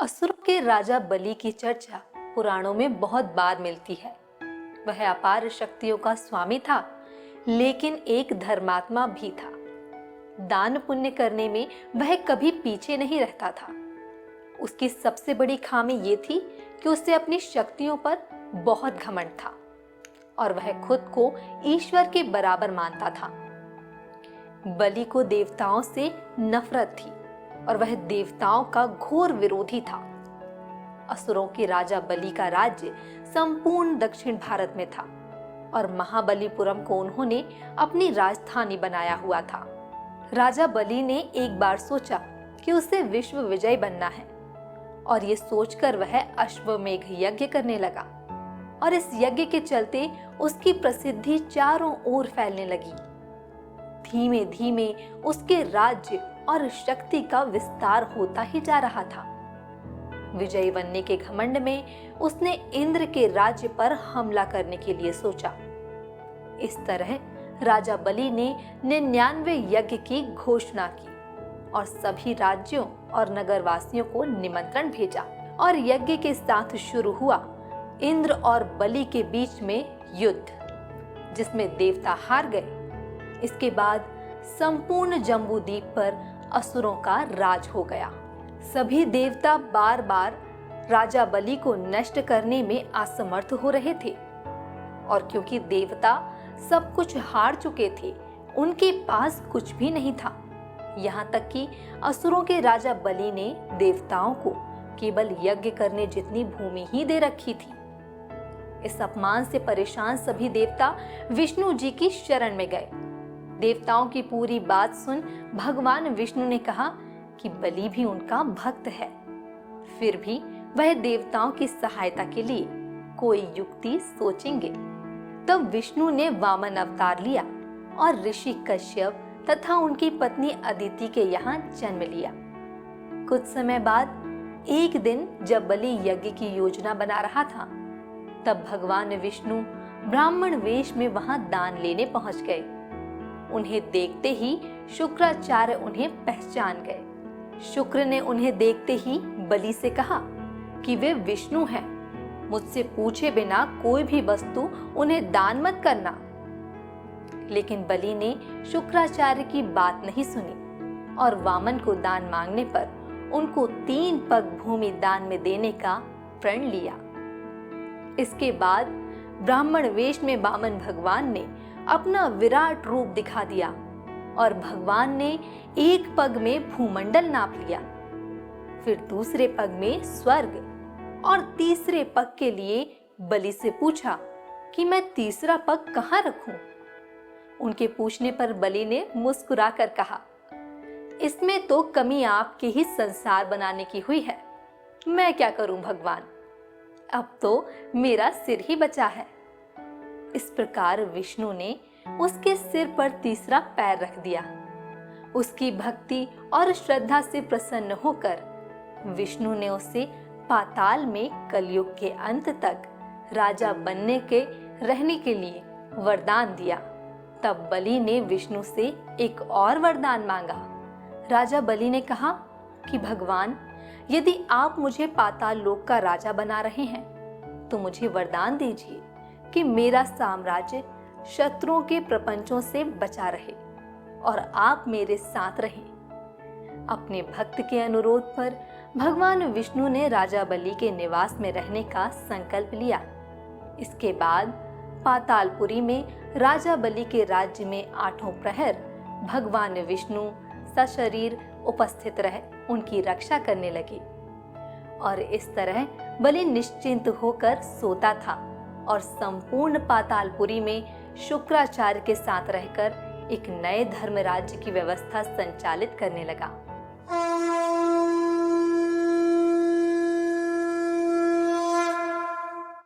असुरों के राजा बलि की चर्चा पुराणों में बहुत बार मिलती है। वह अपार शक्तियों का स्वामी था, लेकिन एक धर्मात्मा भी था। दान पुण्य करने में वह कभी पीछे नहीं रहता था। उसकी सबसे बड़ी खामी ये थी कि उसे अपनी शक्तियों पर बहुत घमंड था और वह खुद को ईश्वर के बराबर मानता था। बलि को देवताओं से नफरत थी और वह देवताओं का घोर विरोधी था। असुरों के राजा बलि का राज्य संपूर्ण दक्षिण भारत में था और महाबलीपुरम को उन्होंने अपनी राजधानी बनाया हुआ था। राजा बलि ने एक बार सोचा कि उसे विश्व विजय बनना है और ये सोचकर वह अश्वमेघ यज्ञ करने लगा और इस यज्ञ के चलते उसकी प्रसिद्धि चारों ओर फैलने लगी। धीमे धीमे उसके राज्य और शक्ति का विस्तार होता ही जा रहा था। विजयी बनने के घमंड में उसने इंद्र के राज्य पर हमला करने के लिए सोचा। इस तरह राजा बलि ने 99 यज्ञ की घोषणा की और सभी राज्यों और नगरवासियों को निमंत्रण भेजा और यज्ञ के साथ शुरू हुआ इंद्र और बलि के बीच में युद्ध, जिसमें देवता हार गए। इसके बाद संपूर्ण जम्बूद्वीप पर असुरों का राज हो गया। सभी देवता बार बार राजा बलि को नष्ट करने में असमर्थ हो रहे थे और क्योंकि देवता सब कुछ हार चुके थे, उनके पास कुछ भी नहीं था। यहाँ तक कि असुरों के राजा बलि ने देवताओं को केवल यज्ञ करने जितनी भूमि ही दे रखी थी। इस अपमान से परेशान सभी देवता विष्णु जी की शरण में गए। देवताओं की पूरी बात सुन भगवान विष्णु ने कहा कि बलि भी उनका भक्त है, फिर भी वह देवताओं की सहायता के लिए कोई युक्ति सोचेंगे। तब विष्णु ने वामन अवतार लिया और ऋषि कश्यप तथा उनकी पत्नी अदिति के यहाँ जन्म लिया। कुछ समय बाद एक दिन जब बलि यज्ञ की योजना बना रहा था, तब भगवान विष्णु ब्राह्मण वेश में वहां दान लेने पहुंच गए। उन्हें देखते ही शुक्राचार्य उन्हें पहचान गए। शुक्र ने उन्हें देखते ही बलि से कहा कि वे विष्णु हैं, मुझसे पूछे बिना कोई भी वस्तु उन्हें दान मत करना। लेकिन बलि ने शुक्राचार्य की बात नहीं सुनी और वामन को दान मांगने पर उनको 3 पग भूमि दान में देने का प्रण लिया। इसके बाद ब्राह्मण वेश में वामन भगवान ने अपना विराट रूप दिखा दिया और भगवान ने एक पग में भूमंडल नाप लिया, फिर दूसरे पग में स्वर्ग और तीसरे पग के लिए बलि से पूछा कि मैं तीसरा पग कहाँ रखूं। उनके पूछने पर बलि ने मुस्कुराकर कहा, इसमें तो कमी आपके ही संसार बनाने की हुई है। मैं क्या करूं भगवान, अब तो मेरा सिर ही बचा है। इस प्रकार विष्णु ने उसके सिर पर तीसरा पैर रख दिया। उसकी भक्ति और श्रद्धा से प्रसन्न होकर विष्णु ने उसे पाताल में कलयुग के अंत तक राजा बनने के रहने के लिए वरदान दिया। तब बलि ने विष्णु से एक और वरदान मांगा। राजा बलि ने कहा कि भगवान, यदि आप मुझे पाताल लोक का राजा बना रहे हैं तो मुझे वरदान दीजिए कि मेरा साम्राज्य शत्रुओं के प्रपंचों से बचा रहे और आप मेरे साथ रहें। अपने भक्त के अनुरोध पर भगवान विष्णु ने राजा बलि के निवास में रहने का संकल्प लिया। इसके बाद पातालपुरी में राजा बलि के राज्य में 8 प्रहर भगवान विष्णु सशरीर उपस्थित रह उनकी रक्षा करने लगे और इस तरह बलि निश्चिंत होकर सोता था और संपूर्ण पातालपुरी में शुक्राचार्य के साथ रहकर एक नए धर्म राज्य की व्यवस्था संचालित करने लगा।